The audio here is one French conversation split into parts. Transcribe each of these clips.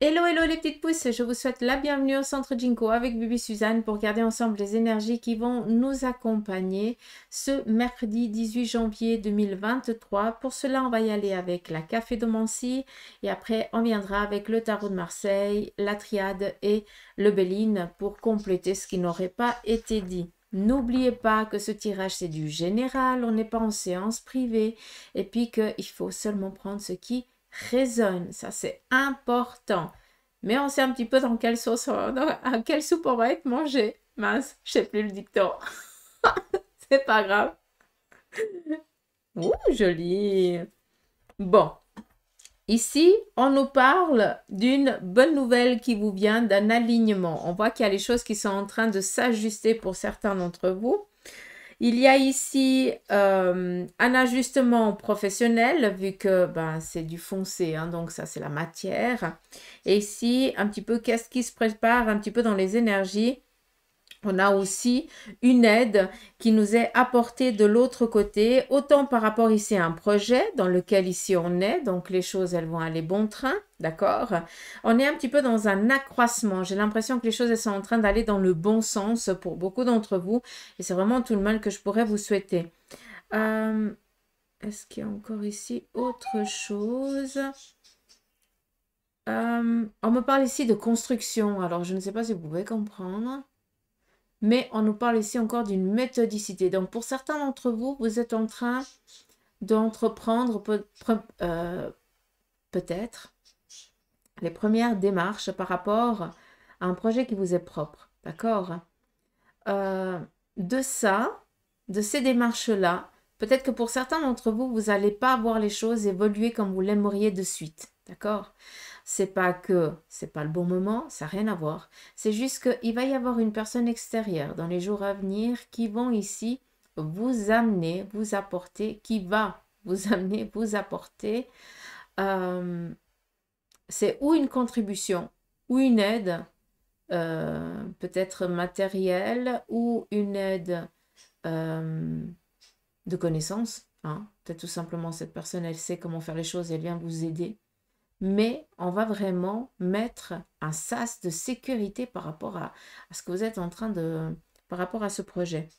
Hello, hello les petites pousses, je vous souhaite la bienvenue au Centre Jinko avec Bibi Suzanne pour regarder ensemble les énergies qui vont nous accompagner ce mercredi 18 janvier 2023. Pour cela, on va y aller avec la Cafédomancie et après on viendra avec le Tarot de Marseille, la Triade et le Béline pour compléter ce qui n'aurait pas été dit. N'oubliez pas que ce tirage c'est du général, on n'est pas en séance privée et puis qu'il faut seulement prendre ce qui résonne, ça c'est important. Mais on sait un petit peu dans quelle sauce, à quelle soupe on va être mangé. Mince, je sais plus le dicton. C'est pas grave. Ouh, joli. Bon, ici, on nous parle d'une bonne nouvelle qui vous vient d'un alignement. On voit qu'il y a les choses qui sont en train de s'ajuster pour certains d'entre vous. Il y a ici un ajustement professionnel, vu que c'est du foncé, hein, donc ça c'est la matière. Et ici, un petit peu, qu'est-ce qui se prépare un petit peu dans les énergies? On a aussi une aide qui nous est apportée de l'autre côté, autant par rapport ici à un projet dans lequel ici on est, donc les choses elles vont aller bon train, d'accord? On est un petit peu dans un accroissement, j'ai l'impression que les choses elles sont en train d'aller dans le bon sens pour beaucoup d'entre vous, et c'est vraiment tout le mal que je pourrais vous souhaiter. Est-ce qu'il y a encore ici autre chose? On me parle ici de construction, alors je ne sais pas si vous pouvez comprendre. Mais on nous parle ici encore d'une méthodicité. Donc, pour certains d'entre vous, vous êtes en train d'entreprendre peut-être les premières démarches par rapport à un projet qui vous est propre. D'accord? De ça, de ces démarches-là, peut-être que pour certains d'entre vous, vous n'allez pas voir les choses évoluer comme vous l'aimeriez de suite. D'accord? C'est pas que c'est pas le bon moment, ça n'a rien à voir. C'est juste qu'il va y avoir une personne extérieure dans les jours à venir qui vont ici vous amener, vous apporter, qui va vous amener, vous apporter. C'est ou une contribution ou une aide, peut-être matérielle, ou une aide de connaissance. Hein. Peut-être tout simplement cette personne, elle sait comment faire les choses, elle vient vous aider. Mais on va vraiment mettre un sas de sécurité par rapport à ce que vous êtes en train de... par rapport à ce projet.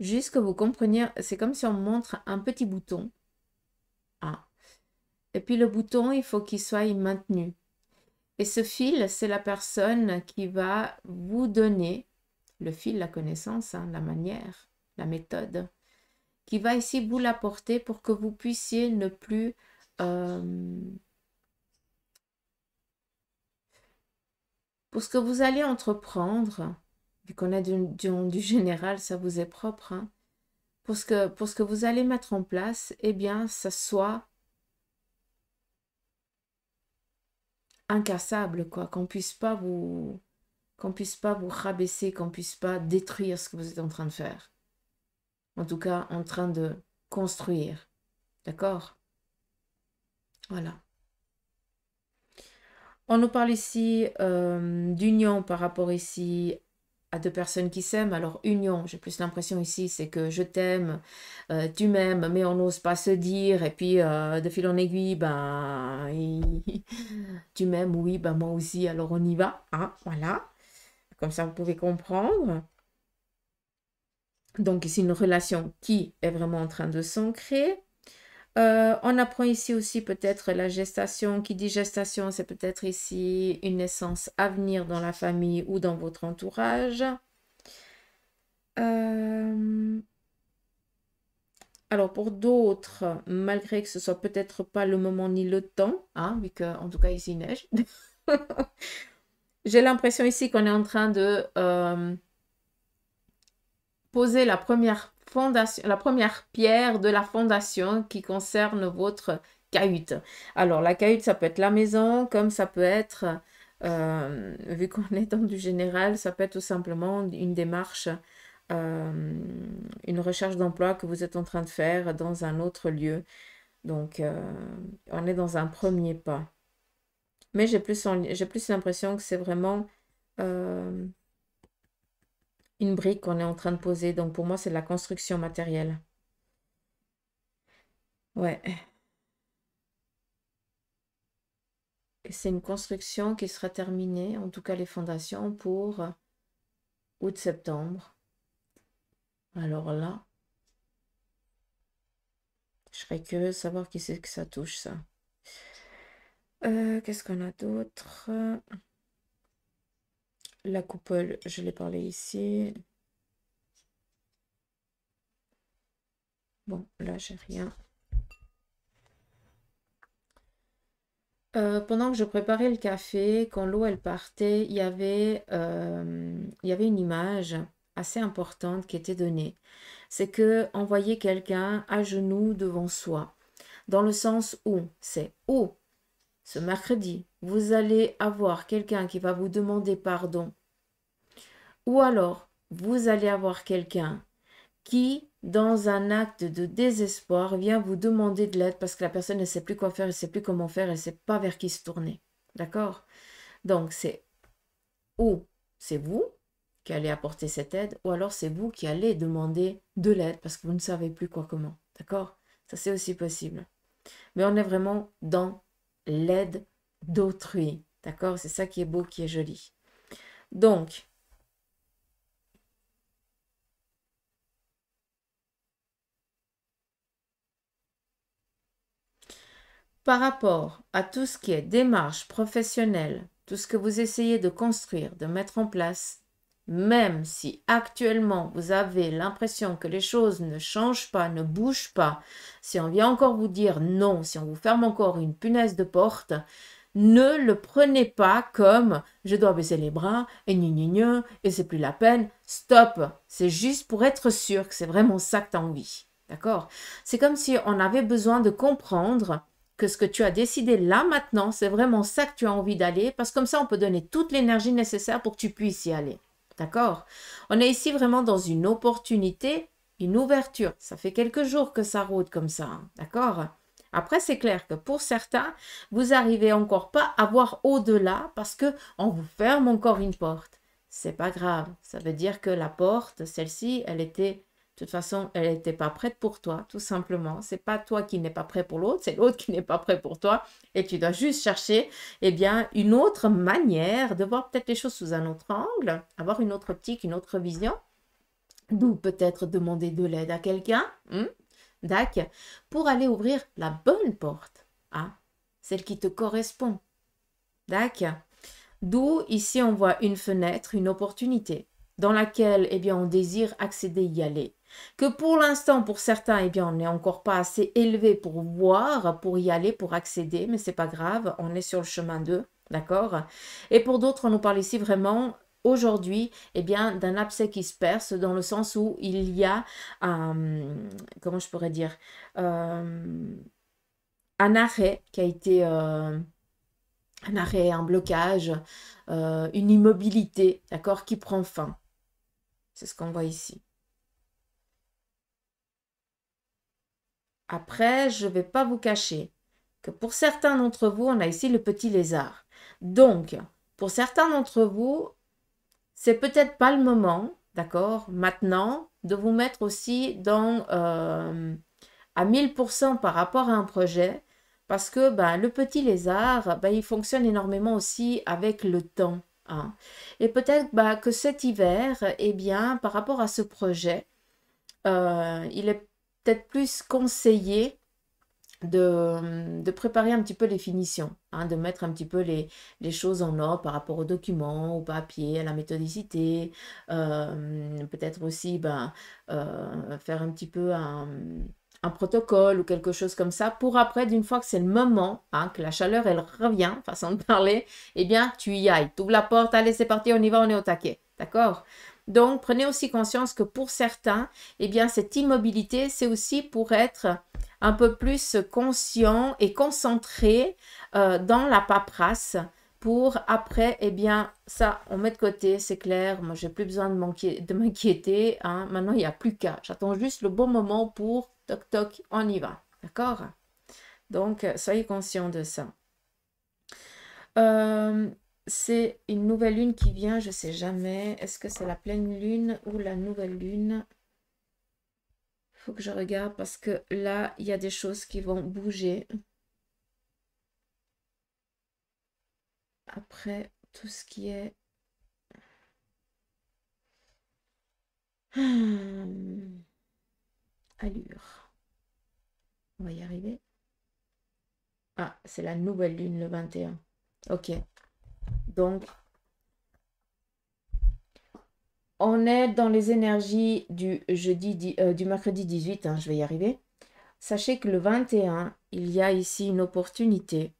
Juste que vous compreniez, c'est comme si on montre un petit bouton. Ah. Et puis le bouton, il faut qu'il soit maintenu. Et ce fil, c'est la personne qui va vous donner le fil, la connaissance, hein, la manière, la méthode, qui va ici vous l'apporter pour que vous puissiez ne plus... pour ce que vous allez entreprendre, vu qu'on a du général, ça vous est propre, hein, pour ce que vous allez mettre en place, eh bien, ça soit incassable, quoi, qu'on puisse pas vous rabaisser, qu'on puisse pas détruire ce que vous êtes en train de faire. En tout cas, en train de construire. D'accord? Voilà. On nous parle ici d'union par rapport ici à deux personnes qui s'aiment. Alors, union, j'ai plus l'impression ici, c'est que je t'aime, tu m'aimes, mais on n'ose pas se dire. Et puis, de fil en aiguille, tu m'aimes, oui, moi aussi, alors on y va. Hein, voilà. Comme ça, vous pouvez comprendre. Donc, ici, une relation qui est vraiment en train de s'ancrer. On apprend ici aussi peut-être la gestation. Qui dit gestation, c'est peut-être ici une naissance à venir dans la famille ou dans votre entourage. Alors pour d'autres, malgré que ce soit peut-être pas le moment ni le temps, hein, vu qu'en tout cas ici il neige, j'ai l'impression ici qu'on est en train de poser la première fondation, la première pierre de la fondation qui concerne votre cahute. Alors la cahute, ça peut être la maison, comme ça peut être, vu qu'on est dans du général, ça peut être tout simplement une démarche, une recherche d'emploi que vous êtes en train de faire dans un autre lieu. Donc on est dans un premier pas. Mais j'ai plus l'impression que c'est vraiment une brique qu'on est en train de poser. Donc pour moi, c'est de la construction matérielle. Ouais. Et c'est une construction qui sera terminée, en tout cas les fondations, pour août-septembre. Alors là, je serais curieuse de savoir qui c'est que ça touche, ça. Qu'est-ce qu'on a d'autre? La coupole, je l'ai parlé ici. Bon, là, j'ai rien. Pendant que je préparais le café, quand l'eau elle partait, il y avait une image assez importante qui était donnée. C'est que on voyait quelqu'un à genoux devant soi, dans le sens où c'est où ce mercredi, vous allez avoir quelqu'un qui va vous demander pardon, ou alors vous allez avoir quelqu'un qui, dans un acte de désespoir, vient vous demander de l'aide parce que la personne ne sait plus quoi faire, elle ne sait plus comment faire, elle ne sait pas vers qui se tourner. D'accord? Donc, c'est ou c'est vous qui allez apporter cette aide, ou alors c'est vous qui allez demander de l'aide parce que vous ne savez plus quoi comment. D'accord? Ça, c'est aussi possible. Mais on est vraiment dans l'aide d'autrui. D'accord? C'est ça qui est beau, qui est joli. Donc, par rapport à tout ce qui est démarche professionnelle, tout ce que vous essayez de construire, de mettre en place, même si actuellement vous avez l'impression que les choses ne changent pas, ne bougent pas, si on vient encore vous dire non, si on vous ferme encore une punaise de porte, ne le prenez pas comme je dois baisser les bras et et c'est plus la peine. Stop. C'est juste pour être sûr que c'est vraiment ça que tu as envie. D'accord? C'est comme si on avait besoin de comprendre que ce que tu as décidé là maintenant, c'est vraiment ça que tu as envie d'aller, parce que comme ça, on peut donner toute l'énergie nécessaire pour que tu puisses y aller. D'accord? On est ici vraiment dans une opportunité, une ouverture. Ça fait quelques jours que ça rôde comme ça. D'accord? Après, c'est clair que pour certains, vous arrivez encore pas à voir au-delà parce que on vous ferme encore une porte. C'est pas grave. Ça veut dire que la porte, celle-ci, elle était de toute façon, elle n'était pas prête pour toi, tout simplement. C'est pas toi qui n'es pas prêt pour l'autre, c'est l'autre qui n'est pas prêt pour toi. Et tu dois juste chercher, eh bien, une autre manière de voir peut-être les choses sous un autre angle, avoir une autre optique, une autre vision. D'où peut-être demander de l'aide à quelqu'un, Dac, pour aller ouvrir la bonne porte, hein, celle qui te correspond. Dac. D'où ici on voit une fenêtre, une opportunité dans laquelle eh bien, on désire accéder, y aller. Que pour l'instant, pour certains, eh bien, on n'est encore pas assez élevé pour voir, pour y aller, pour accéder, mais c'est pas grave, on est sur le chemin d'eux, d'accord? Et pour d'autres, on nous parle ici vraiment aujourd'hui, eh bien, d'un abcès qui se perce dans le sens où il y a comment je pourrais dire, un arrêt qui a été un arrêt, un blocage, une immobilité, d'accord, qui prend fin. C'est ce qu'on voit ici. Après, je ne vais pas vous cacher que pour certains d'entre vous, on a ici le petit lézard. Donc, pour certains d'entre vous, c'est peut-être pas le moment, d'accord, maintenant, de vous mettre aussi dans à 1000% par rapport à un projet, parce que ben, le petit lézard, ben, il fonctionne énormément aussi avec le temps. Hein. Et peut-être ben, que cet hiver, eh bien, par rapport à ce projet, il est peut-être plus conseillé de préparer un petit peu les finitions, hein, de mettre un petit peu les choses en ordre par rapport aux documents, au papier, à la méthodicité, peut-être aussi ben, faire un petit peu un protocole ou quelque chose comme ça pour après, d'une fois que c'est le moment, hein, que la chaleur elle revient, façon de parler, eh bien tu y ailles, tu ouvres la porte, allez c'est parti, on y va, on est au taquet, d'accord? Donc prenez aussi conscience que pour certains, eh bien cette immobilité c'est aussi pour être un peu plus conscient et concentré dans la paperasse pour après, eh bien, ça, on met de côté, c'est clair, moi, j'ai plus besoin de m'inquiéter, hein. Maintenant, il n'y a plus qu'à. J'attends juste le bon moment pour, toc, toc, on y va, d'accord? Donc, soyez conscients de ça. C'est une nouvelle lune qui vient, je ne sais jamais. Est-ce que c'est la pleine lune ou la nouvelle lune? Faut que je regarde parce que là, il y a des choses qui vont bouger. après tout ce qui est allure. On va y arriver. Ah, c'est la nouvelle lune le 21. Ok. Donc, on est dans les énergies du du mercredi 18, hein, je vais y arriver. Sachez que le 21, il y a ici une opportunité.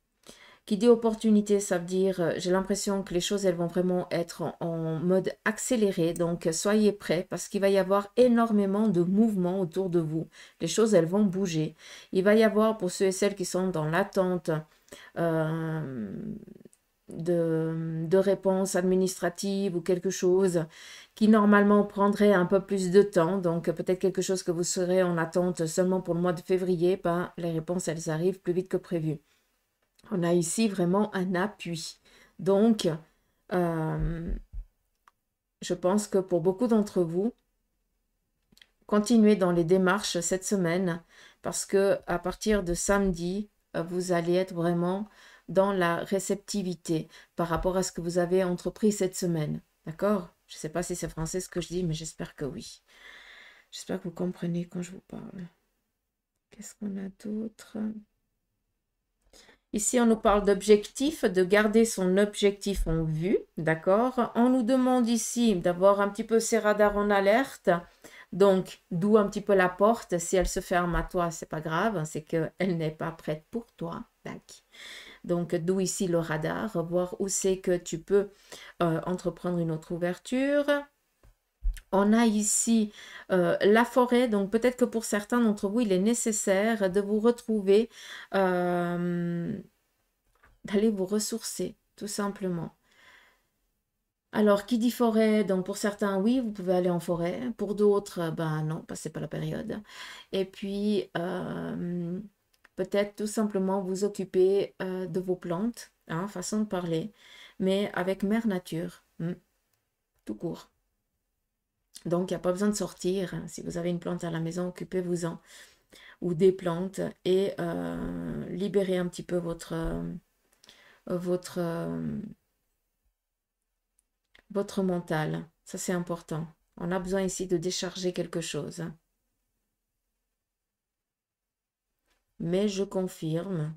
Qui dit opportunité, ça veut dire, j'ai l'impression que les choses, elles vont vraiment être en mode accéléré. Donc, soyez prêts parce qu'il va y avoir énormément de mouvements autour de vous. Les choses, elles vont bouger. Il va y avoir, pour ceux et celles qui sont dans l'attente de réponses administratives ou quelque chose qui normalement prendrait un peu plus de temps, donc peut-être quelque chose que vous serez en attente seulement pour le mois de février, ben, les réponses, elles arrivent plus vite que prévu. On a ici vraiment un appui. Donc, je pense que pour beaucoup d'entre vous, continuez dans les démarches cette semaine parce que à partir de samedi, vous allez être vraiment dans la réceptivité par rapport à ce que vous avez entrepris cette semaine. D'accord? Je ne sais pas si c'est français ce que je dis, mais j'espère que oui. J'espère que vous comprenez quand je vous parle. Qu'est-ce qu'on a d'autre? Ici, on nous parle d'objectif, de garder son objectif en vue, d'accord? On nous demande ici d'avoir un petit peu ses radars en alerte. Donc, d'où un petit peu la porte. Si elle se ferme à toi, c'est pas grave, c'est qu'elle n'est pas prête pour toi. Tac. Donc, d'où ici le radar, voir où c'est que tu peux entreprendre une autre ouverture. On a ici la forêt, donc peut-être que pour certains d'entre vous, il est nécessaire de vous retrouver, d'aller vous ressourcer, tout simplement. Alors, qui dit forêt, donc pour certains, oui, vous pouvez aller en forêt. Pour d'autres, ben non, parce que c'est pas la période. Et puis, peut-être tout simplement vous occuper de vos plantes, hein, façon de parler, mais avec mère nature, tout court. Donc, il n'y a pas besoin de sortir. Si vous avez une plante à la maison, occupez-vous-en. Ou des plantes et libérez un petit peu votre, votre mental. Ça, c'est important. On a besoin ici de décharger quelque chose. Mais je confirme,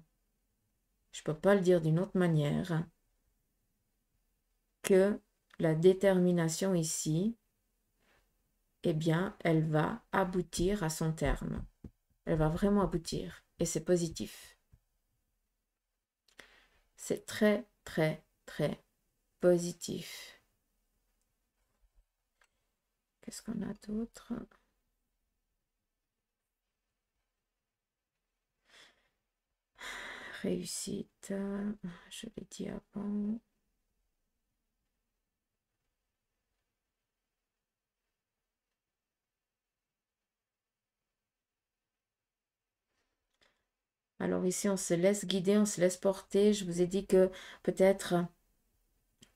je ne peux pas le dire d'une autre manière, que la détermination ici, eh bien, elle va aboutir à son terme. Elle va vraiment aboutir. Et c'est positif. C'est très, très, très positif. Qu'est-ce qu'on a d'autre? Réussite, je l'ai dit avant. Alors ici, on se laisse guider, on se laisse porter. Je vous ai dit que peut-être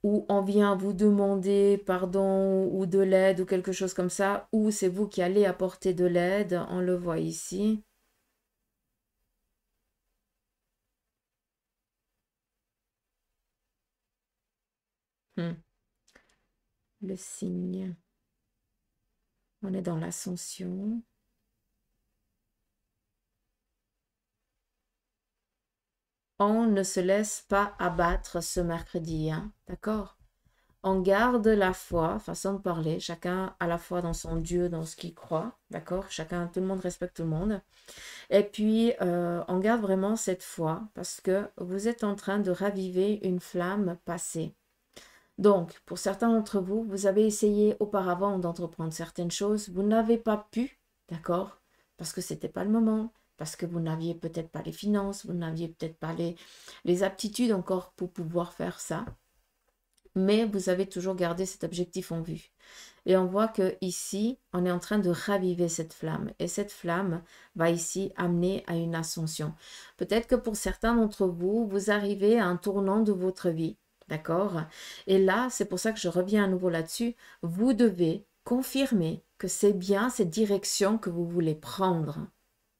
ou on vient vous demander pardon ou de l'aide ou quelque chose comme ça, ou c'est vous qui allez apporter de l'aide. On le voit ici. Le signe. On est dans l'ascension. On ne se laisse pas abattre ce mercredi, hein, d'accord? On garde la foi, façon de parler, chacun à la fois dans son Dieu, dans ce qu'il croit, d'accord? Chacun, tout le monde respecte tout le monde. Et puis, on garde vraiment cette foi parce que vous êtes en train de raviver une flamme passée. Donc, pour certains d'entre vous, vous avez essayé auparavant d'entreprendre certaines choses, vous n'avez pas pu, d'accord? Parce que ce n'était pas le moment, parce que vous n'aviez peut-être pas les finances, vous n'aviez peut-être pas les aptitudes encore pour pouvoir faire ça. Mais vous avez toujours gardé cet objectif en vue. Et on voit que ici, on est en train de raviver cette flamme. Et cette flamme va ici amener à une ascension. Peut-être que pour certains d'entre vous, vous arrivez à un tournant de votre vie. D'accord? Et là, c'est pour ça que je reviens à nouveau là-dessus. Vous devez confirmer que c'est bien cette direction que vous voulez prendre.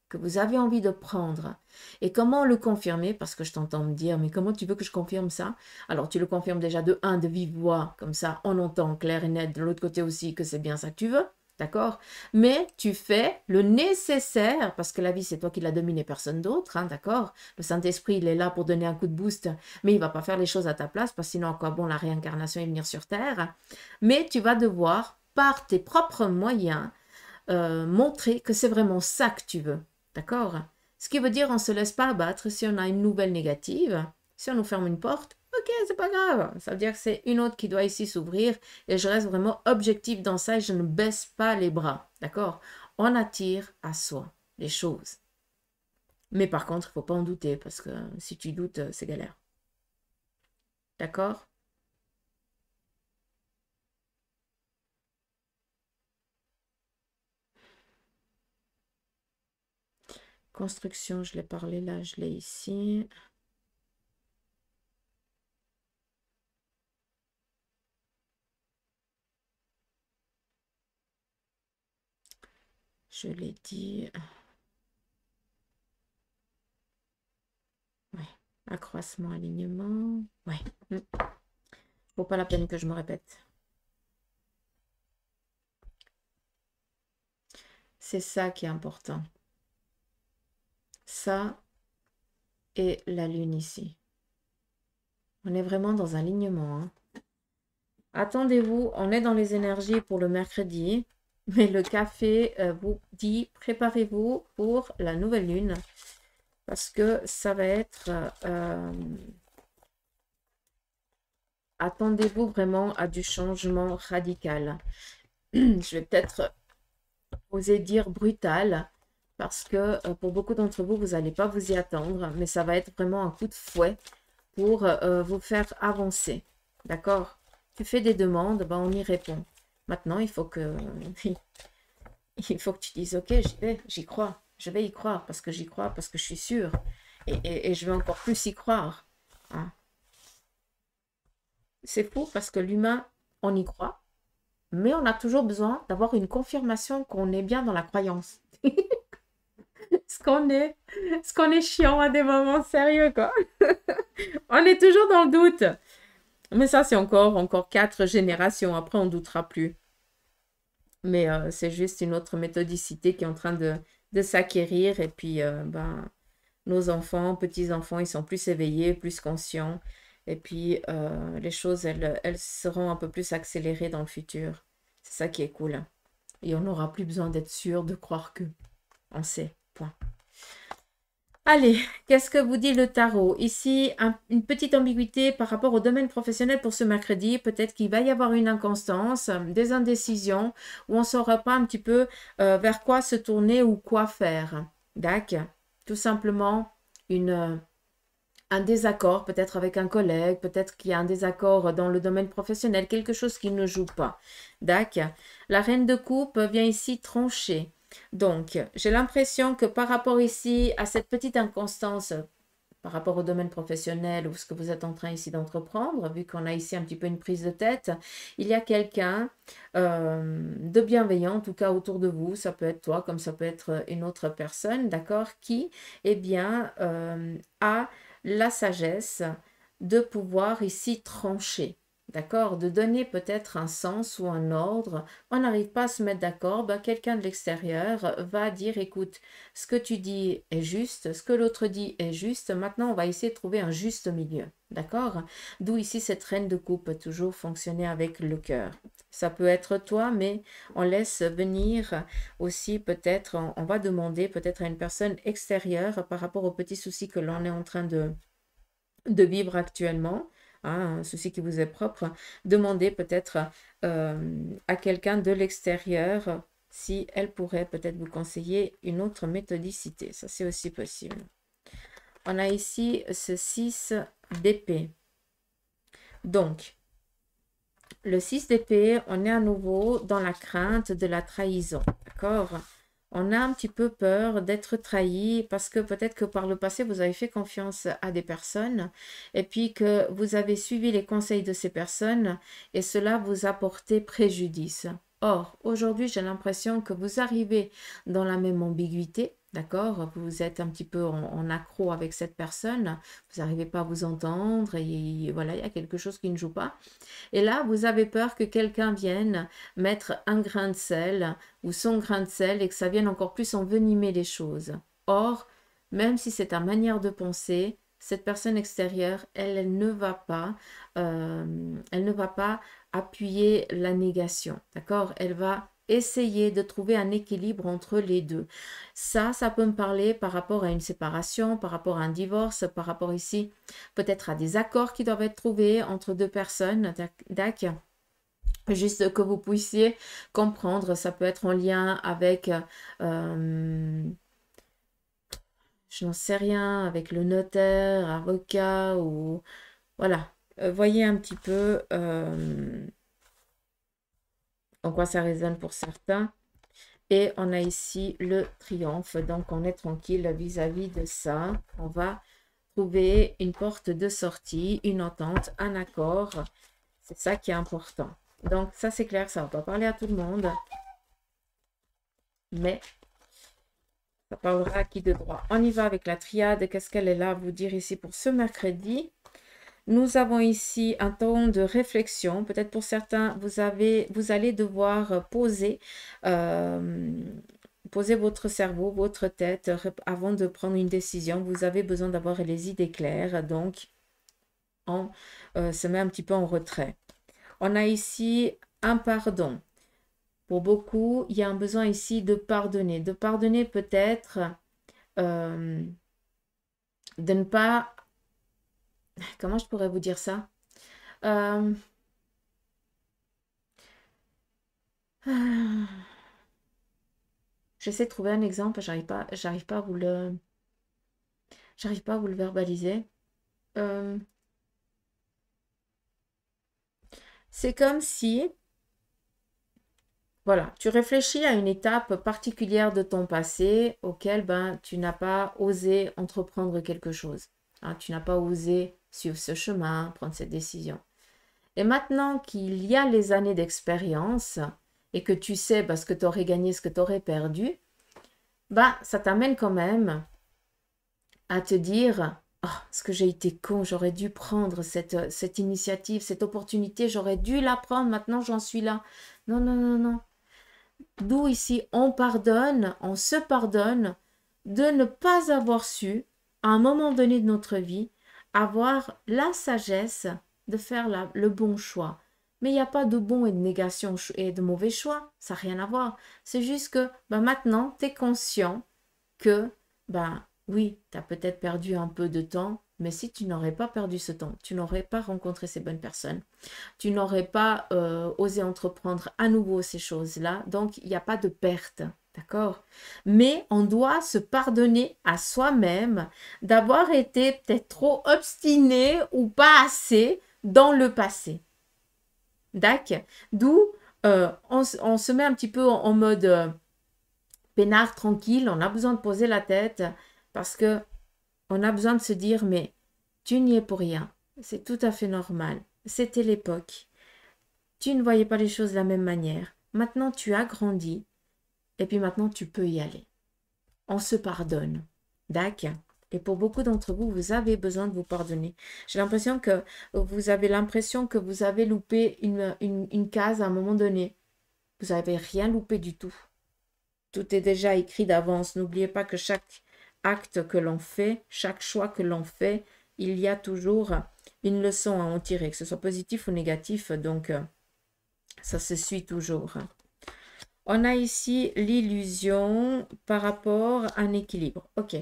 que vous avez envie de prendre. Et comment le confirmer? Parce que je t'entends me dire, mais comment tu veux que je confirme ça? Alors, tu le confirmes déjà de un, de vive voix, comme ça, on entend clair et net de l'autre côté aussi que c'est bien ça que tu veux. D'accord? Mais tu fais le nécessaire, parce que la vie, c'est toi qui l'as dominée, personne d'autre, hein, d'accord? Le Saint-Esprit, il est là pour donner un coup de boost, mais il ne va pas faire les choses à ta place, parce que sinon, à quoi bon la réincarnation et venir sur Terre? Mais tu vas devoir, par tes propres moyens, montrer que c'est vraiment ça que tu veux. D'accord? Ce qui veut dire on ne se laisse pas abattre si on a une nouvelle négative. Si on nous ferme une porte, ok, c'est pas grave. Ça veut dire que c'est une autre qui doit ici s'ouvrir et je reste vraiment objectif dans ça et je ne baisse pas les bras. D'accord? On attire à soi les choses. Mais par contre, il ne faut pas en douter parce que si tu doutes, c'est galère. D'accord? Construction, je l'ai parlé là, je l'ai ici. Je l'ai dit. Ouais. Accroissement, alignement. Ouais. Faut pas la peine que je me répète. C'est ça qui est important. Ça et la lune ici. On est vraiment dans un alignement. Hein. Attendez-vous, on est dans les énergies pour le mercredi. Mais le café vous dit, préparez-vous pour la nouvelle lune. Parce que ça va être... attendez-vous vraiment à du changement radical. Je vais peut-être oser dire brutal. Parce que pour beaucoup d'entre vous, vous n'allez pas vous y attendre. Mais ça va être vraiment un coup de fouet pour vous faire avancer. D'accord? Tu fais des demandes, ben on y répond. Maintenant, il faut que tu dises, ok, j'y vais, j'y crois. Je vais y croire parce que j'y crois, parce que je suis sûre. Et je vais encore plus y croire. Hein. C'est fou parce que l'humain, on y croit, mais on a toujours besoin d'avoir une confirmation qu'on est bien dans la croyance. Ce qu'on est chiant à des moments sérieux, quoi. On est toujours dans le doute. Mais ça, c'est encore 4 générations. Après, on ne doutera plus. Mais c'est juste une autre méthodicité qui est en train de s'acquérir. Et puis, ben, nos enfants, petits-enfants, ils sont plus éveillés, plus conscients. Et puis, les choses, elles seront un peu plus accélérées dans le futur. C'est ça qui est cool. Et on n'aura plus besoin d'être sûr de croire que. On sait. Point. Allez, qu'est-ce que vous dit le tarot? Ici, une petite ambiguïté par rapport au domaine professionnel pour ce mercredi. Peut-être qu'il va y avoir une inconstance, des indécisions, où on ne saura pas un petit peu vers quoi se tourner ou quoi faire. D'accord? Tout simplement, un désaccord, peut-être avec un collègue, peut-être qu'il y a un désaccord dans le domaine professionnel, quelque chose qui ne joue pas. D'accord? La reine de coupe vient ici trancher. Donc, j'ai l'impression que par rapport ici à cette petite inconstance, par rapport au domaine professionnel ou ce que vous êtes en train ici d'entreprendre, vu qu'on a ici un petit peu une prise de tête, il y a quelqu'un de bienveillant, en tout cas autour de vous, ça peut être toi comme ça peut être une autre personne, d'accord, qui, eh bien, a la sagesse de pouvoir ici trancher. D'accord? De donner peut-être un sens ou un ordre. On n'arrive pas à se mettre d'accord. Ben, quelqu'un de l'extérieur va dire, écoute, ce que tu dis est juste, ce que l'autre dit est juste. Maintenant, on va essayer de trouver un juste milieu. D'accord? D'où ici cette reine de coupe peut toujours fonctionner avec le cœur. Ça peut être toi, mais on laisse venir aussi peut-être, on va demander peut-être à une personne extérieure par rapport aux petits soucis que l'on est en train de vivre actuellement. Un souci qui vous est propre, demandez peut-être à quelqu'un de l'extérieur si elle pourrait peut-être vous conseiller une autre méthodicité. Ça, c'est aussi possible. On a ici ce 6 d'épée. Donc, le 6 d'épée, on est à nouveau dans la crainte de la trahison. D'accord? On a un petit peu peur d'être trahi parce que peut-être que par le passé, vous avez fait confiance à des personnes et puis que vous avez suivi les conseils de ces personnes et cela vous a porté préjudice. Or, aujourd'hui, j'ai l'impression que vous arrivez dans la même ambiguïté, D'accord? Vous êtes un petit peu en accro avec cette personne, vous n'arrivez pas à vous entendre et voilà, il y a quelque chose qui ne joue pas. Et là, vous avez peur que quelqu'un vienne mettre un grain de sel ou son grain de sel et que ça vienne encore plus envenimer les choses. Or, même si c'est ta manière de penser, cette personne extérieure, elle elle ne va pas appuyer la négation, d'accord? Elle va essayer de trouver un équilibre entre les deux. Ça peut me parler par rapport à une séparation, par rapport à un divorce, par rapport ici peut-être à des accords qui doivent être trouvés entre deux personnes, d'accord? Juste que vous puissiez comprendre, ça peut être en lien avec, je n'en sais rien, avec le notaire, avocat ou voilà. Voyez un petit peu en quoi ça résonne pour certains. Et on a ici le triomphe, donc on est tranquille vis-à-vis de ça. On va trouver une porte de sortie, une entente, un accord. C'est ça qui est important. Donc ça c'est clair, ça va pas parler à tout le monde. Mais ça parlera à qui de droit. On y va avec la triade. Qu'est-ce qu'elle est là à vous dire ici pour ce mercredi? Nous avons ici un temps de réflexion. Peut-être pour certains, vous allez devoir poser votre cerveau, votre tête avant de prendre une décision. Vous avez besoin d'avoir les idées claires. Donc, on se met un petit peu en retrait. On a ici un pardon. Pour beaucoup, il y a un besoin ici de pardonner. De pardonner peut-être, de ne pas... Comment je pourrais vous dire ça? Euh, J'essaie de trouver un exemple, j'arrive pas à j'arrive pas à vous le verbaliser. Euh, c'est comme si, voilà, tu réfléchis à une étape particulière de ton passé auquel ben, tu n'as pas osé entreprendre quelque chose. Hein, tu n'as pas osé suivre ce chemin, prendre cette décision. Et maintenant qu'il y a les années d'expérience et que tu sais parce que tu aurais gagné ce que tu aurais perdu, bah, ça t'amène quand même à te dire, oh, ce que j'ai été con, j'aurais dû prendre cette initiative, cette opportunité, j'aurais dû la prendre, maintenant j'en suis là. Non, non, non, non. D'où ici, on pardonne, on se pardonne de ne pas avoir su, à un moment donné de notre vie, avoir la sagesse de faire le bon choix. Mais il n'y a pas de bon et de négation et de mauvais choix, ça n'a rien à voir. C'est juste que ben maintenant, tu es conscient que, ben oui, tu as peut-être perdu un peu de temps, mais si tu n'aurais pas perdu ce temps, tu n'aurais pas rencontré ces bonnes personnes, tu n'aurais pas osé entreprendre à nouveau ces choses-là, donc il n'y a pas de perte, d'accord? Mais on doit se pardonner à soi-même d'avoir été peut-être trop obstiné ou pas assez dans le passé. D'accord? D'où on se met un petit peu en mode peinard, tranquille, on a besoin de poser la tête parce que on a besoin de se dire, mais tu n'y es pour rien. C'est tout à fait normal. C'était l'époque. Tu ne voyais pas les choses de la même manière. Maintenant, tu as grandi. Et puis maintenant, tu peux y aller. On se pardonne. D'accord? Et pour beaucoup d'entre vous, vous avez besoin de vous pardonner. J'ai l'impression que vous avez l'impression que vous avez loupé une case à un moment donné. Vous n'avez rien loupé du tout. Tout est déjà écrit d'avance. N'oubliez pas que chaque acte que l'on fait, chaque choix que l'on fait, il y a toujours une leçon à en tirer, que ce soit positif ou négatif. Donc, ça se suit toujours. On a ici l'illusion par rapport à un équilibre. Ok.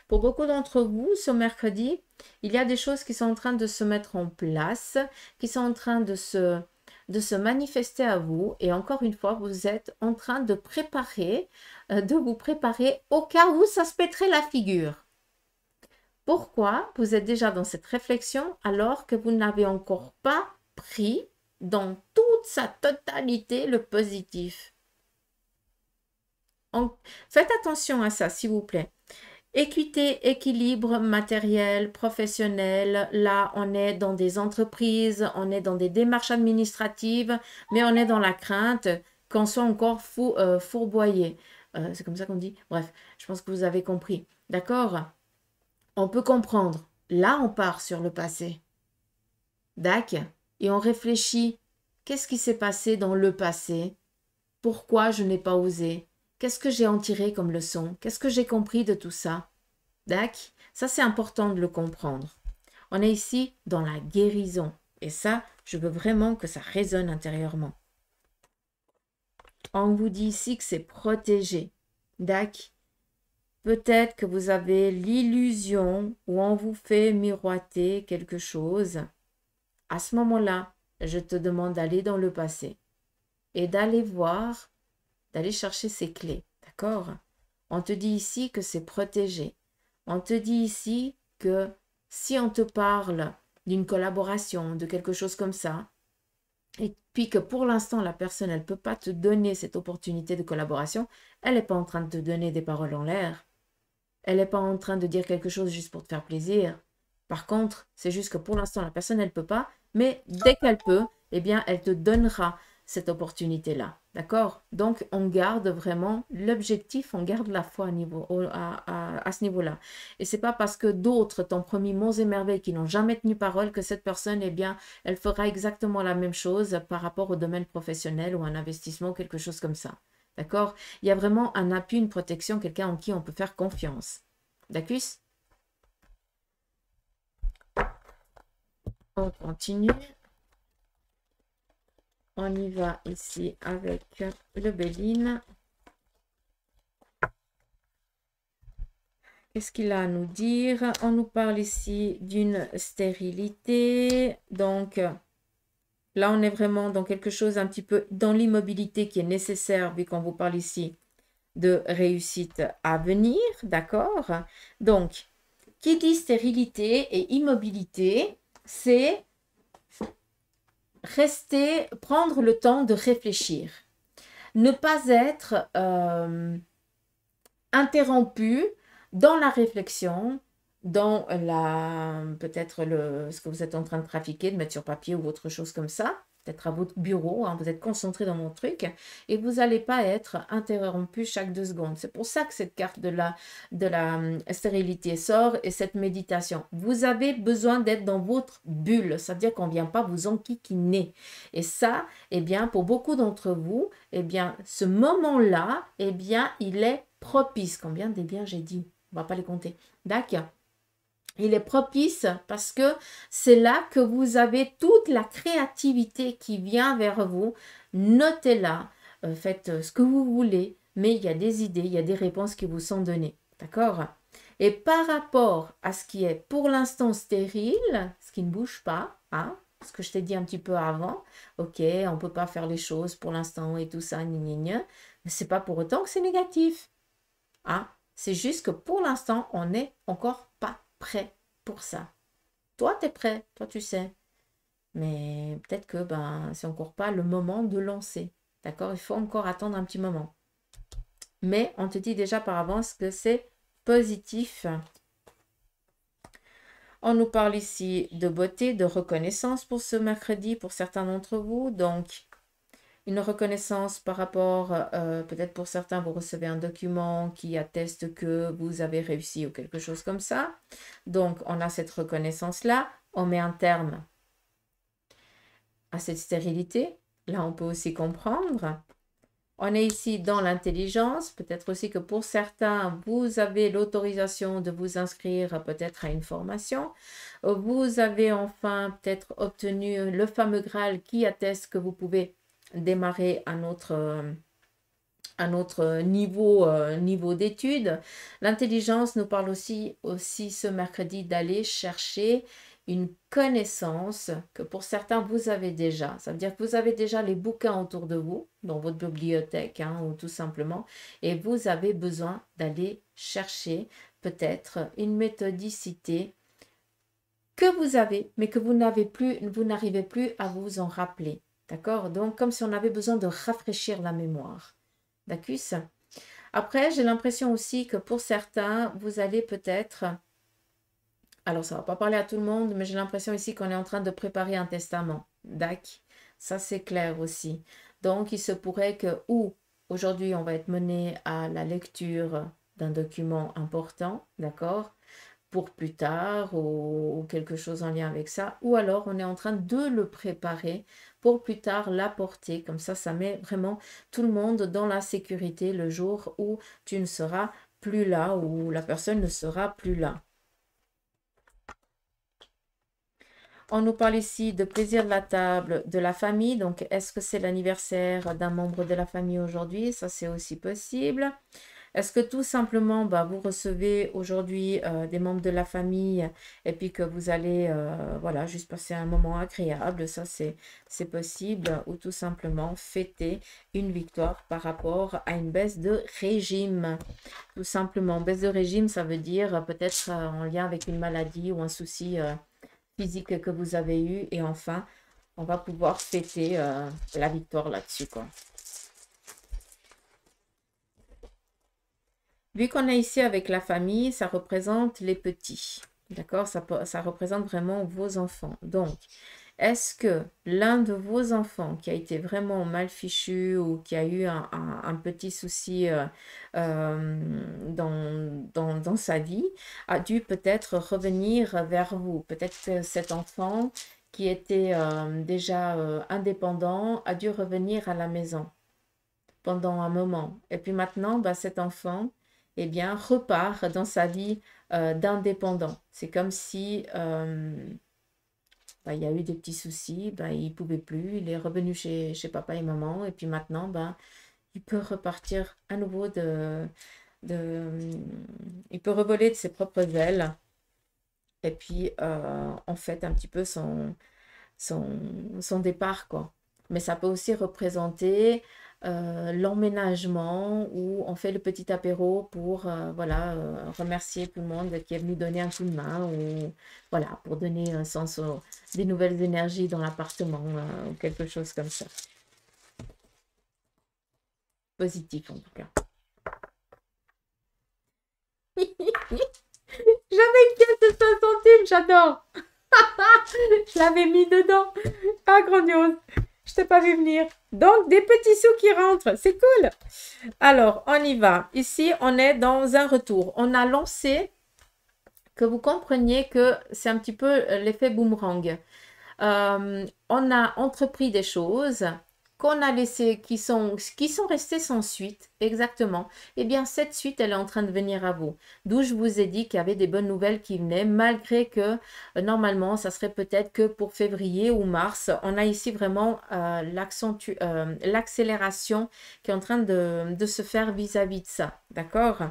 Pour beaucoup d'entre vous, ce mercredi, il y a des choses qui sont en train de se mettre en place, qui sont en train de se manifester à vous. Et encore une fois, vous êtes en train de vous préparer au cas où ça se pèterait la figure. Pourquoi vous êtes déjà dans cette réflexion alors que vous n'avez encore pas pris dans toute sa totalité le positif? Faites attention à ça, s'il vous plaît. Équité, équilibre matériel, professionnel, là on est dans des entreprises, on est dans des démarches administratives, mais on est dans la crainte qu'on soit encore fourboyé. C'est comme ça qu'on dit. Bref, je pense que vous avez compris. D'accord? On peut comprendre. Là, on part sur le passé. D'accord? Et on réfléchit. Qu'est-ce qui s'est passé dans le passé? Pourquoi je n'ai pas osé? Qu'est-ce que j'ai en tiré comme leçon? Qu'est-ce que j'ai compris de tout ça? D'accord? Ça, c'est important de le comprendre. On est ici dans la guérison. Et ça, je veux vraiment que ça résonne intérieurement. On vous dit ici que c'est protégé. D'accord? Peut-être que vous avez l'illusion ou on vous fait miroiter quelque chose. À ce moment-là, je te demande d'aller dans le passé et d'aller voir, d'aller chercher ces clés. D'accord? On te dit ici que c'est protégé. On te dit ici que si on te parle d'une collaboration, de quelque chose comme ça, et puis que pour l'instant, la personne, elle ne peut pas te donner cette opportunité de collaboration, elle n'est pas en train de te donner des paroles en l'air. Elle n'est pas en train de dire quelque chose juste pour te faire plaisir. Par contre, c'est juste que pour l'instant, la personne, elle ne peut pas, mais dès qu'elle peut, eh bien, elle te donnera cette opportunité-là. D'accord? Donc, on garde vraiment l'objectif, on garde la foi à ce niveau-là. Et c'est pas parce que d'autres t'ont promis monts et merveilles qui n'ont jamais tenu parole que cette personne, eh bien, elle fera exactement la même chose par rapport au domaine professionnel ou un investissement, quelque chose comme ça. D'accord? Il y a vraiment un appui, une protection, quelqu'un en qui on peut faire confiance. D'accord? On continue. On y va ici avec le Béline. Qu'est-ce qu'il a à nous dire? On nous parle ici d'une stérilité. Donc, là, on est vraiment dans quelque chose un petit peu dans l'immobilité qui est nécessaire, vu qu'on vous parle ici de réussite à venir. D'accord? Donc, qui dit stérilité et immobilité, c'est rester, prendre le temps de réfléchir. Ne pas être interrompu dans la réflexion, dans la peut-être ce que vous êtes en train de trafiquer, de mettre sur papier ou autre chose comme ça, peut-être à votre bureau, hein, vous êtes concentré dans mon truc, et vous n'allez pas être interrompu chaque 2 secondes. C'est pour ça que cette carte de la stérilité sort et cette méditation. Vous avez besoin d'être dans votre bulle, ça veut dire qu'on ne vient pas vous enquiquiner. Et ça, eh bien, pour beaucoup d'entre vous, eh bien, ce moment-là, eh bien, il est propice. Combien des biens j'ai dit? On ne va pas les compter. D'accord? Il est propice parce que c'est là que vous avez toute la créativité qui vient vers vous. Notez-la, faites ce que vous voulez, mais il y a des idées, il y a des réponses qui vous sont données. D'accord? Et par rapport à ce qui est pour l'instant stérile, ce qui ne bouge pas, hein, ce que je t'ai dit un petit peu avant, ok, on ne peut pas faire les choses pour l'instant et tout ça, mais ce n'est pas pour autant que c'est négatif. Hein? C'est juste que pour l'instant, on n'est encore pas prêt pour ça. Toi, tu es prêt, toi, tu sais. Mais peut-être que c'est encore pas le moment de lancer. D'accord? Il faut encore attendre un petit moment. Mais on te dit déjà par avance que c'est positif. On nous parle ici de beauté, de reconnaissance pour ce mercredi, pour certains d'entre vous. Donc, une reconnaissance par rapport, peut-être pour certains, vous recevez un document qui atteste que vous avez réussi ou quelque chose comme ça. Donc, on a cette reconnaissance-là. On met un terme à cette stérilité. Là, on peut aussi comprendre. On est ici dans l'intelligence. Peut-être aussi que pour certains, vous avez l'autorisation de vous inscrire peut-être à une formation. Vous avez enfin peut-être obtenu le fameux Graal qui atteste que vous pouvez démarrer un autre niveau d'études. L'intelligence nous parle aussi ce mercredi d'aller chercher une connaissance que pour certains vous avez déjà. Ça veut dire que vous avez déjà les bouquins autour de vous, dans votre bibliothèque, hein, ou tout simplement, et vous avez besoin d'aller chercher peut-être une méthodicité que vous avez, mais que vous n'arrivez plus à vous en rappeler. D'accord? Donc, comme si on avait besoin de rafraîchir la mémoire. D'accord? Après, j'ai l'impression aussi que pour certains, vous allez peut-être... Alors, ça ne va pas parler à tout le monde, mais j'ai l'impression ici qu'on est en train de préparer un testament. D'accord? Ça, c'est clair aussi. Donc, il se pourrait que ou aujourd'hui, on va être mené à la lecture d'un document important, d'accord, pour plus tard ou quelque chose en lien avec ça, ou alors on est en train de le préparer pour plus tard l'apporter. Comme ça met vraiment tout le monde dans la sécurité le jour où tu ne seras plus là, ou la personne ne sera plus là. On nous parle ici de plaisir de la table, de la famille. Donc, est-ce que c'est l'anniversaire d'un membre de la famille aujourd'hui? Ça, c'est aussi possible. Est-ce que tout simplement, vous recevez aujourd'hui des membres de la famille et puis que vous allez, voilà, juste passer un moment agréable? Ça, c'est possible. Ou tout simplement fêter une victoire par rapport à une baisse de régime. Tout simplement, baisse de régime, ça veut dire peut-être en lien avec une maladie ou un souci physique que vous avez eu. Et enfin, on va pouvoir fêter la victoire là-dessus, quoi. Vu qu'on est ici avec la famille, ça représente les petits. D'accord? Ça représente vraiment vos enfants. Donc, est-ce que l'un de vos enfants qui a été vraiment mal fichu ou qui a eu un petit souci dans sa vie a dû peut-être revenir vers vous? Peut-être que cet enfant qui était déjà indépendant a dû revenir à la maison pendant un moment. Et puis maintenant, cet enfant, eh bien, repart dans sa vie d'indépendant. C'est comme si il y a eu des petits soucis, il ne pouvait plus, il est revenu chez papa et maman, et puis maintenant, il peut repartir à nouveau il peut revoler de ses propres ailes, et puis en fait un petit peu son départ, quoi. Mais ça peut aussi représenter l'emménagement où on fait le petit apéro pour voilà, remercier tout le monde qui est venu donner un coup de main, ou voilà, pour donner un sens des nouvelles énergies dans l'appartement ou quelque chose comme ça. Positif en tout cas. J'avais une pièce de 5 centimes, j'adore. Je l'avais mis dedans. Ah, grandiose. Je t'ai pas vu venir. Donc, des petits sous qui rentrent. C'est cool. Alors, on y va. Ici, on est dans un retour. On a lancé, que vous compreniez que c'est un petit peu l'effet boomerang. On a entrepris des choses qu'on a laissées, qui sont restées sans suite, exactement. Eh bien, cette suite, elle est en train de venir à vous. D'où je vous ai dit qu'il y avait des bonnes nouvelles qui venaient, malgré que, normalement, ça serait peut-être que pour février ou mars. On a ici vraiment l'accélération qui est en train de se faire vis-à-vis de ça, d'accord?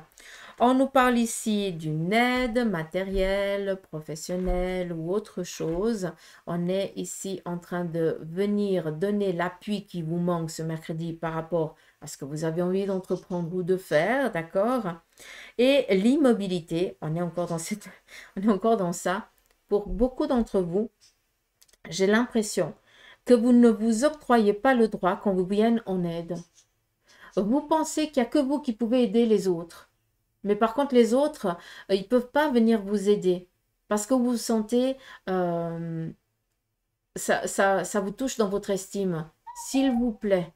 On nous parle ici d'une aide matérielle, professionnelle ou autre chose. On est ici en train de venir donner l'appui qui vous manque ce mercredi par rapport à ce que vous avez envie d'entreprendre ou de faire, d'accord? Et l'immobilité, on est encore dans ça. Pour beaucoup d'entre vous, j'ai l'impression que vous ne vous octroyez pas le droit qu'on vous vienne en aide. Vous pensez qu'il n'y a que vous qui pouvez aider les autres. Mais par contre, les autres, ils ne peuvent pas venir vous aider parce que vous vous sentez, ça vous touche dans votre estime. S'il vous plaît,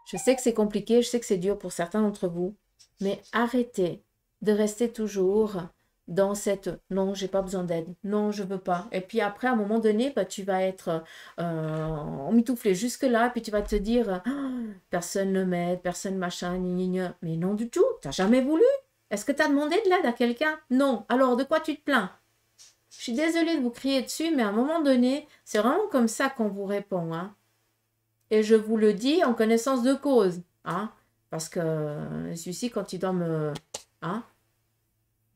je sais que c'est compliqué, je sais que c'est dur pour certains d'entre vous, mais arrêtez de rester toujours dans cette « non, j'ai pas besoin d'aide, non, je veux pas ». Et puis après, à un moment donné, tu vas être emmitouflé jusque-là, puis tu vas te dire « personne ne m'aide, personne machin, gna. » Mais non du tout, tu n'as jamais voulu. Est-ce que tu as demandé de l'aide à quelqu'un? Non. Alors, de quoi tu te plains? Je suis désolée de vous crier dessus, mais à un moment donné, c'est vraiment comme ça qu'on vous répond. Hein. Et je vous le dis en connaissance de cause. Hein, parce que celui-ci, quand il doit me... Hein,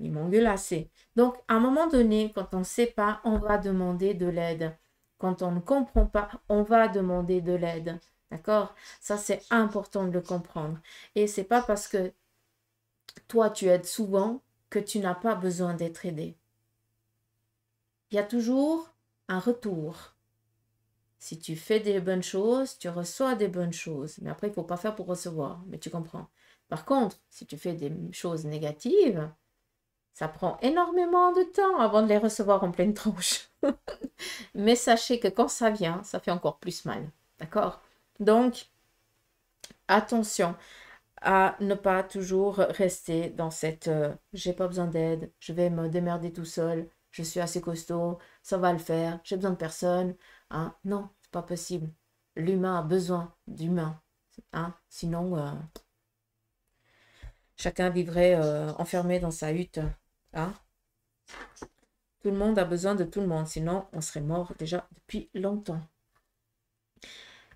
il m'engueule assez. Donc, à un moment donné, quand on ne sait pas, on va demander de l'aide. Quand on ne comprend pas, on va demander de l'aide. D'accord? Ça, c'est important de le comprendre. Et c'est pas parce que toi, tu aides souvent que tu n'as pas besoin d'être aidé. Il y a toujours un retour. Si tu fais des bonnes choses, tu reçois des bonnes choses. Mais après, il ne faut pas faire pour recevoir. Mais tu comprends. Par contre, si tu fais des choses négatives, ça prend énormément de temps avant de les recevoir en pleine tronche. Mais sachez que quand ça vient, ça fait encore plus mal. D'accord? Donc, attention à ne pas toujours rester dans cette j'ai pas besoin d'aide, je vais me démerder tout seul, je suis assez costaud, ça va le faire, j'ai besoin de personne. Hein. Non, c'est pas possible. L'humain a besoin d'humain. Hein. Sinon, chacun vivrait enfermé dans sa hutte. Hein. Tout le monde a besoin de tout le monde, sinon on serait mort déjà depuis longtemps.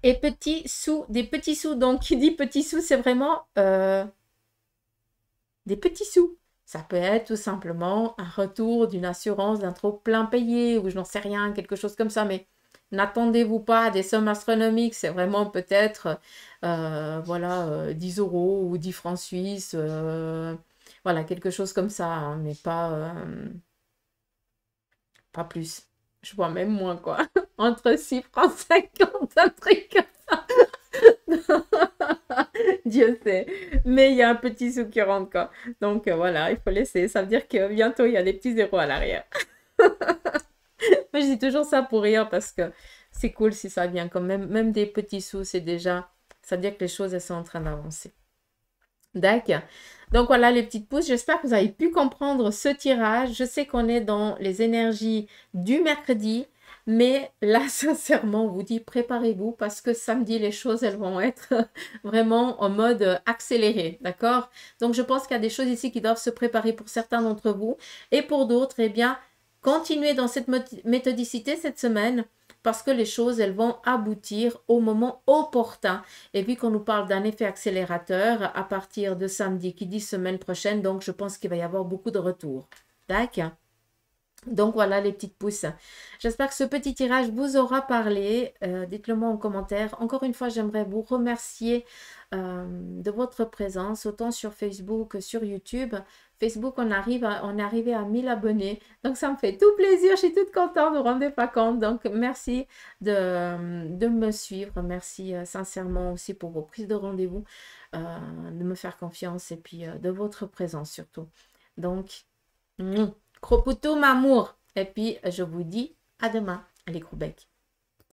Et petits sous, des petits sous, donc qui dit petits sous, c'est vraiment des petits sous. Ça peut être tout simplement un retour d'une assurance d'un trop plein payé ou je n'en sais rien, quelque chose comme ça, mais n'attendez-vous pas à des sommes astronomiques, c'est vraiment peut-être voilà, 10 euros ou 10 francs suisses, voilà, quelque chose comme ça, hein, mais pas plus. Je vois même moins, quoi. Entre 6 francs 50, un truc comme ça. Dieu sait. Mais il y a un petit sou qui rentre, quoi. Donc voilà, il faut laisser. Ça veut dire que bientôt, il y a des petits zéros à l'arrière. Moi, je dis toujours ça pour rire parce que c'est cool si ça vient quand même. Même des petits sous, c'est déjà... Ça veut dire que les choses, elles sont en train d'avancer. D'accord. Donc voilà les petites pouces. J'espère que vous avez pu comprendre ce tirage. Je sais qu'on est dans les énergies du mercredi. Mais là, sincèrement, on vous dit, préparez-vous parce que samedi, les choses, elles vont être vraiment en mode accéléré, d'accord? Donc, je pense qu'il y a des choses ici qui doivent se préparer pour certains d'entre vous. Et pour d'autres, eh bien, continuez dans cette méthodicité cette semaine parce que les choses, elles vont aboutir au moment opportun. Et vu qu'on nous parle d'un effet accélérateur à partir de samedi, qui dit semaine prochaine, donc je pense qu'il va y avoir beaucoup de retours. D'accord? Donc voilà les petites pouces. J'espère que ce petit tirage vous aura parlé. Dites-le moi en commentaire. Encore une fois, j'aimerais vous remercier de votre présence, autant sur Facebook que sur YouTube. Facebook, on est arrivé à 1000 abonnés. Donc ça me fait tout plaisir. Je suis toute contente, ne vous rendez pas compte. Donc merci de me suivre. Merci sincèrement aussi pour vos prises de rendez-vous, de me faire confiance et puis de votre présence surtout. Donc... Gros poutou, m'amour. Et puis, je vous dis à demain, les gros becs.